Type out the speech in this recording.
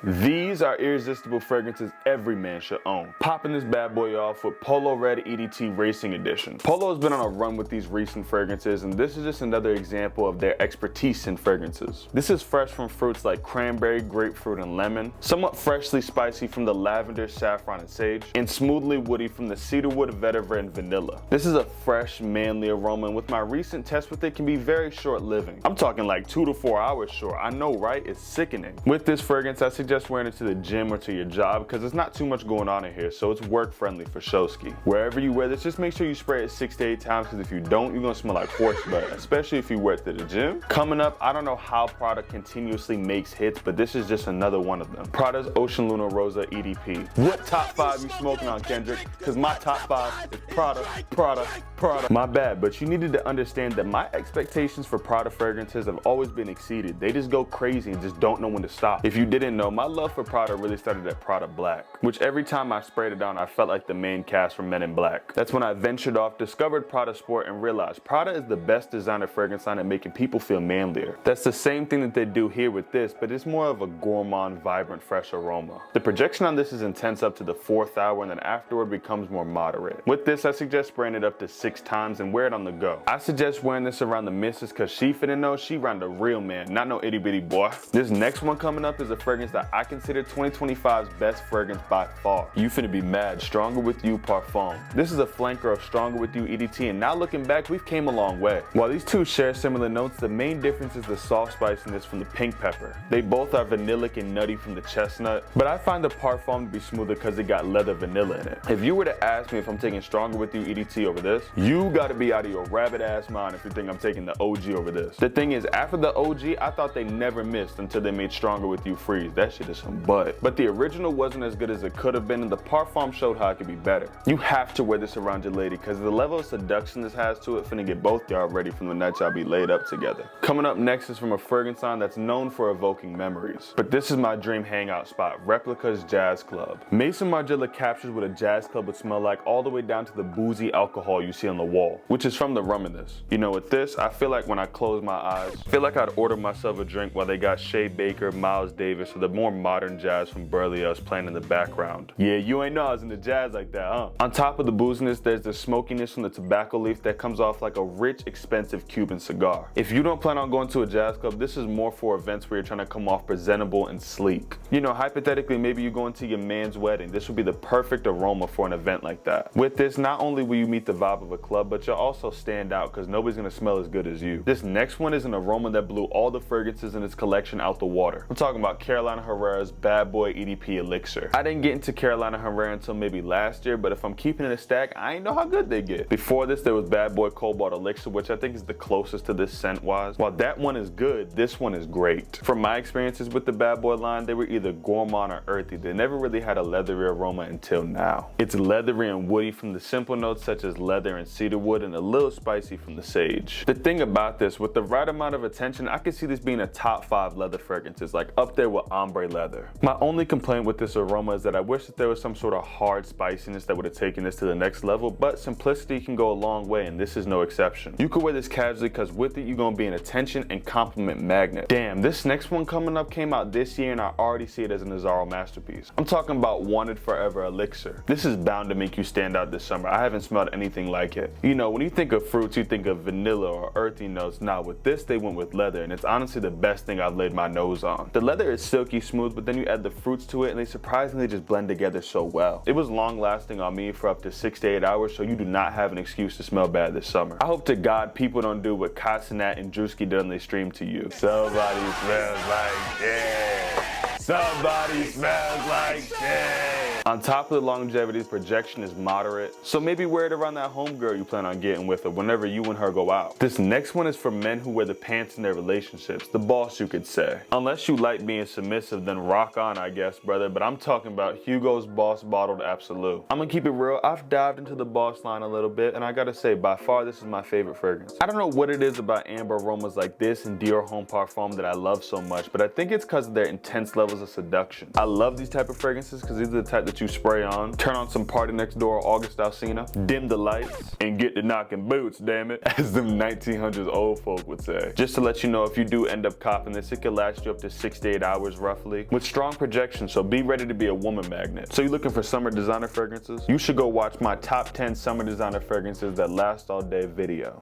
These are irresistible fragrances every man should own. Popping this bad boy off with Polo Red EDP Racing Edition. Polo has been on a run with these recent fragrances, and this is just another example of their expertise in fragrances. This is fresh from fruits like cranberry, grapefruit, and lemon, somewhat freshly spicy from the lavender, saffron, and sage, and smoothly woody from the cedarwood, vetiver, and vanilla. This is a fresh, manly aroma, and with my recent test with it can be very short-living. I'm talking like 2 to 4 hours short. I know, right? It's sickening. With this fragrance, I suggest wearing it to the gym or to your job because there's not too much going on in here, so it's work friendly for showski. Wherever you wear this, just make sure you spray it 6 to 8 times, because if you don't, you're gonna smell like horse butt, especially if you wear it to the gym. Coming up, I don't know how Prada continuously makes hits, but this is just another one of them. Prada's Ocean Luna Rosa EDP. What top 5 you smoking on, Kendrick? Because my top 5 is Prada, Prada, Prada. My bad, but you needed to understand that my expectations for Prada fragrances have always been exceeded. They just go crazy and just don't know when to stop. If you didn't know, my love for Prada really started at Prada Black, which every time I sprayed it on, I felt like the main cast from Men in Black. That's when I ventured off, discovered Prada Sport, and realized Prada is the best designer fragrance line at making people feel manlier. That's the same thing that they do here with this, but it's more of a gourmand, vibrant, fresh aroma. The projection on this is intense up to the 4th hour, and then afterward becomes more moderate. With this, I suggest spraying it up to 6 times and wear it on the go. I suggest wearing this around the missus because she finna know she around a real man, not no itty bitty boy. This next one coming up is a fragrance that I consider 2025's best fragrance by far. You finna be mad, Stronger With You Parfum. This is a flanker of Stronger With You EDT, and now looking back, we've came a long way. While these two share similar notes, the main difference is the soft spiciness from the pink pepper. They both are vanillic and nutty from the chestnut, but I find the Parfum to be smoother because it got leather vanilla in it. If you were to ask me if I'm taking Stronger With You EDT over this, you gotta be out of your rabbit ass mind if you think I'm taking the OG over this. The thing is, after the OG, I thought they never missed until they made Stronger With You Freeze. That shit is some butt. But the original wasn't as good as it could have been, and the Parfum showed how it could be better. You have to wear this around your lady because the level of seduction this has to it finna get both y'all ready from the night y'all be laid up together. Coming up next is from a fragrance line that's known for evoking memories. But this is my dream hangout spot, Replicas Jazz Club. Mason Margiela captures what a jazz club would smell like all the way down to the boozy alcohol you see on the wall, which is from the rum in this. You know, with this, I feel like when I close my eyes, I feel like I'd order myself a drink while they got Shea Baker, Miles Davis, or the more modern jazz from Berlioz playing in the background. Yeah, you ain't know I was into jazz like that, huh? On top of the booziness, there's the smokiness from the tobacco leaf that comes off like a rich, expensive Cuban cigar. If you don't plan on going to a jazz club, this is more for events where you're trying to come off presentable and sleek. You know, hypothetically, maybe you're going to your man's wedding. This would be the perfect aroma for an event like that. With this, not only will you meet the vibe of a club, but you'll also stand out because nobody's gonna smell as good as you. This next one is an aroma that blew all the fragrances in its collection out the water. I'm talking about Carolina Herrera's Bad Boy EDP Elixir. I didn't get into Carolina Herrera until maybe last year, but if I'm keeping it a stack, I ain't know how good they get. Before this, there was Bad Boy Cobalt Elixir, which I think is the closest to this scent-wise. While that one is good, this one is great. From my experiences with the Bad Boy line, they were either gourmand or earthy. They never really had a leathery aroma until now. It's leathery and woody from the simple notes such as leather and cedarwood, and a little spicy from the sage. The thing about this, with the right amount of attention, I could see this being a top 5 leather fragrances, like up there with ombre leather. My only complaint with this aroma is that I wish that there was some sort of hard spiciness that would have taken this to the next level, but simplicity can go a long way, and this is no exception. You could wear this casually because with it, you're gonna be an attention and compliment magnet. Damn, this next one coming up came out this year, and I already see it as an Azzaro masterpiece. I'm talking about Wanted Forever Elixir. This is bound to make you stand out this summer. I haven't smelled anything like it. You know, when you think of fruits, you think of vanilla or earthy notes. Now with this, they went with leather, and it's honestly the best thing I've laid my nose on. The leather is silky smooth, but then you add the fruits to it, and they surprisingly just blend together so well. It was long lasting on me for up to 6 to 8 hours, so you do not have an excuse to smell bad this summer. I hope to God people don't do what Katsanat and Drewski did on their stream to you. Somebody smells like shit. Somebody smells like shit. On top of the longevity, the projection is moderate, so maybe wear it around that homegirl you plan on getting with or whenever you and her go out. This next one is for men who wear the pants in their relationships, the boss you could say. Unless you like being submissive, then rock on I guess, brother, but I'm talking about Hugo's Boss Bottled Absolute. I'm gonna keep it real, I've dived into the Boss line a little bit, and I gotta say, by far this is my favorite fragrance. I don't know what it is about amber aromas like this and Dior Homme Parfum that I love so much, but I think it's because of their intense levels levels of seduction. I love these type of fragrances because these are the type that you spray on, turn on some Party Next Door August Alsina, dim the lights, and get to knocking boots, damn it, as them 1900s old folk would say. Just to let you know, if you do end up copping this, it can last you up to 6 to 8 hours roughly, with strong projection, so be ready to be a woman magnet. So you're looking for summer designer fragrances? You should go watch my top 10 summer designer fragrances that last all day video.